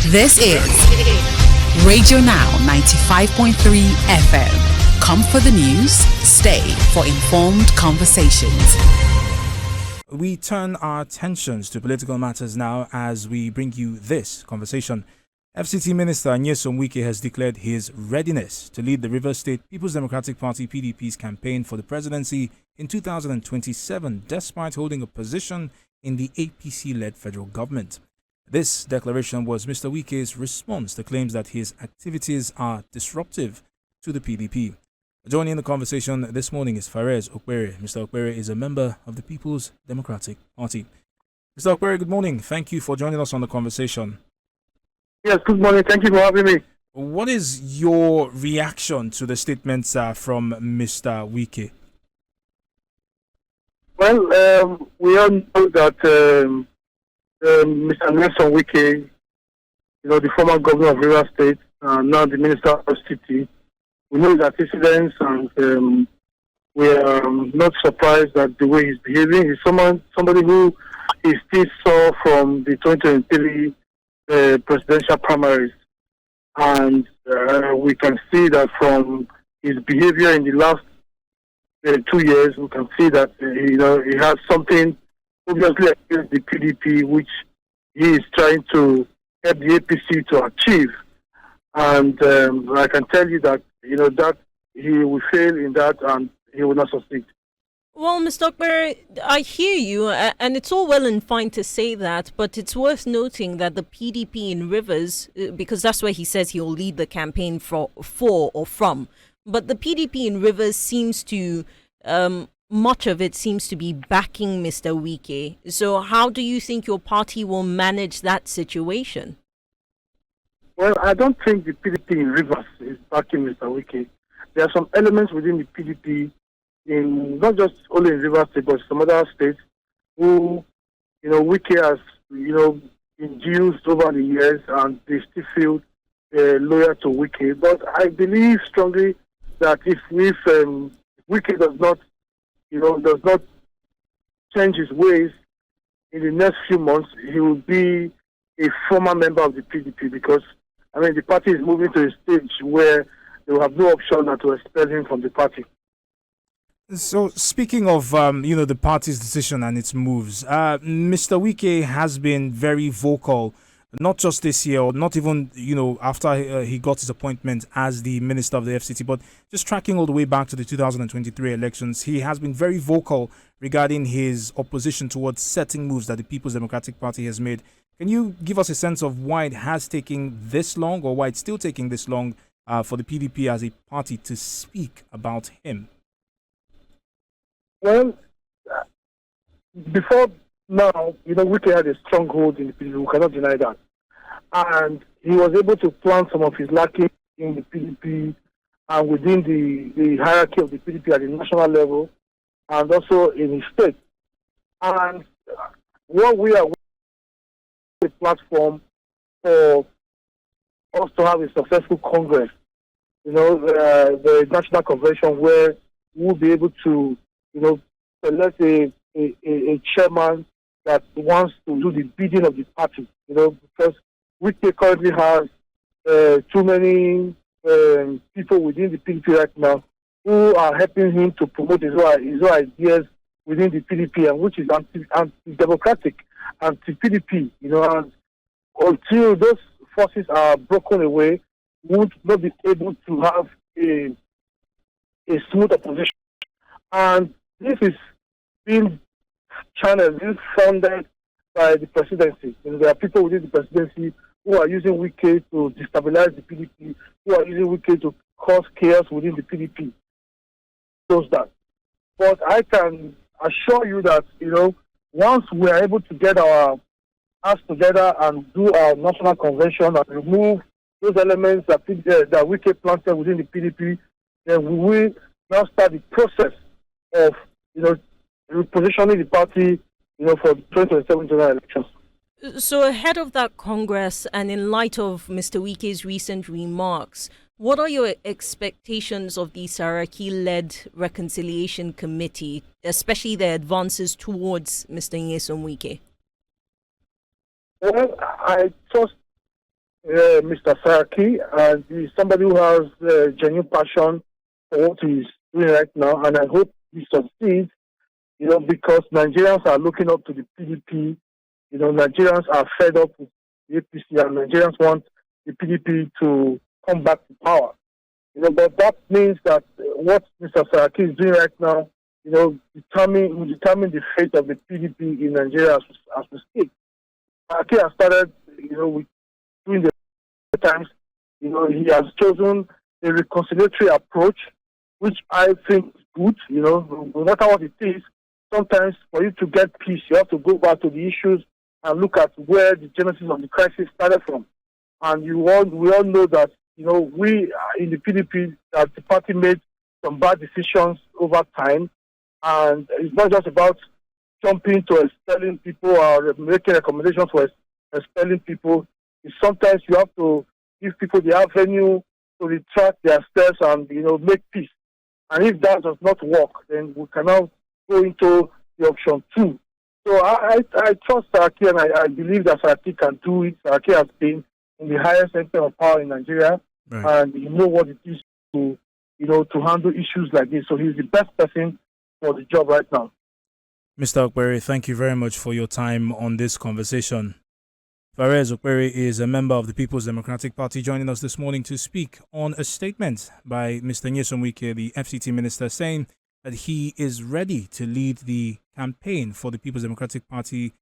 This is Radio Now 95.3 FM. Come for the news, stay for informed conversations. We turn our attentions to political matters now as we bring you this conversation. FCT Minister Nyesom Wike has declared his readiness to lead the Rivers State People's Democratic Party PDP's campaign for the presidency in 2027, despite holding a position in the APC-led federal government. This declaration was Mr. Wike's response to claims that his activities are disruptive to the PDP. Joining the conversation this morning is Fares Okpere. Mr. Okpere is a member of the People's Democratic Party. Mr. Okpere, good morning. Thank you for joining us on the conversation. Yes, good morning. Thank you for having me. What is your reaction to the statements from Mr. Wike? Well, we all know that Mr. Nyesom Wike, the former governor of Rivers State, now the minister of FCT, we know his antecedents, and we are not surprised at the way he's behaving. He's somebody who is still saw from the 2023 presidential primaries, and we can see that from his behavior in the last 2 years, we can see that he has something obviously against the PDP, which he is trying to help the APC to achieve. And I can tell you that that he will fail in that and he will not succeed. Well, Mr. Okpere, I hear you, and it's all well and fine to say that, but it's worth noting that the PDP in Rivers, because that's where he says he'll lead the campaign for or from, but the PDP in Rivers seems to, much of it seems to be backing Mr. Wike. So how do you think your party will manage that situation? Well, I don't think the PDP in Rivers is backing Mr. Wike. There are some elements within the PDP, in not just only in Rivers State, but some other states, who, Wike has, induced over the years, and they still feel loyal to Wike. But I believe strongly that if Wike does not change his ways in the next few months, he will be a former member of the PDP, because the party is moving to a stage where they will have no option than to expel him from the party. So, speaking of, the party's decision and its moves, Mr. Wike has been very vocal, not just this year, or not even, after he got his appointment as the minister of the FCT, but just tracking all the way back to the 2023 elections. He has been very vocal regarding his opposition towards certain moves that the People's Democratic Party has made. Can you give us a sense of why it has taken this long, or why it's still taking this long for the PDP as a party to speak about him? Well, before now, Wike had a stronghold in the PDP. We cannot deny that. And he was able to plant some of his lacking in the PDP and within the hierarchy of the PDP at the national level and also in his state. And what we are a platform for us to have a successful Congress, the National Convention, where we'll be able to, select a chairman that wants to do the bidding of the party, because Wike currently has too many people within the PDP right now who are helping him to promote his own ideas within the PDP, and which is anti-democratic, anti-PDP, and until those forces are broken away, we would not be able to have a smooth opposition. And this is being channeled, being funded by the presidency. There are people within the presidency who are using Wike to destabilize the PDP, who are using Wike to cause chaos within the PDP. Shows that. But I can assure you that, once we are able to get our acts together and do our national convention and remove those elements that Wike planted within the PDP, then we will now start the process of, repositioning the party, for the 2027 general elections. So ahead of that Congress, and in light of Mr. Wike's recent remarks, what are your expectations of the Saraki-led Reconciliation Committee, especially the advances towards Mr. Nyesom Wike? Well, I trust Mr. Saraki, and he's somebody who has genuine passion for what he's doing right now, and I hope he succeeds, because Nigerians are looking up to the PDP. Nigerians are fed up with the APC, and Nigerians want the PDP to come back to power. But that means that what Mr. Saraki is doing right now, will determine the fate of the PDP in Nigeria as we speak. Saraki has started, with doing the times, he has chosen a reconciliatory approach, which I think is good, no matter what it is. Sometimes for you to get peace, you have to go back to the issues and look at where the genesis of the crisis started from. And we all know that, we in the PDP, that the party made some bad decisions over time. And it's not just about jumping to expelling people or making recommendations for expelling people. It's sometimes you have to give people the avenue to retract their steps and, make peace. And if that does not work, then we cannot go into the option 2. So I trust Saraki, and I believe that Saraki can do it. Saraki has been in the highest center of power in Nigeria, right, and he knows what it is to handle issues like this. So he's the best person for the job right now. Mr. Okpere, thank you very much for your time on this conversation. Fares Okpere is a member of the People's Democratic Party, joining us this morning to speak on a statement by Mr. Nyesom Wike, the FCT Minister, saying that he is ready to lead the campaign for the People's Democratic Party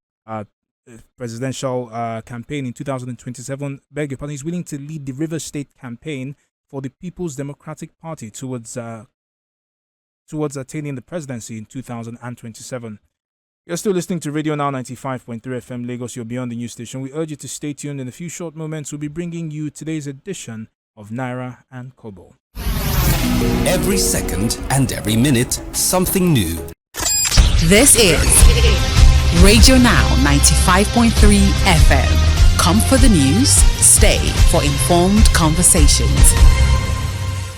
presidential campaign in 2027. Beg your pardon, he's willing to lead the Rivers State campaign for the People's Democratic Party towards attaining the presidency in 2027. You're still listening to Radio Now 95.3 FM Lagos, you're beyond the news station. We urge you to stay tuned. In a few short moments, we'll be bringing you today's edition of Naira and Kobo. Every second and every minute, something new. This is Radio Now 95.3 FM. Come for the news, stay for informed conversations.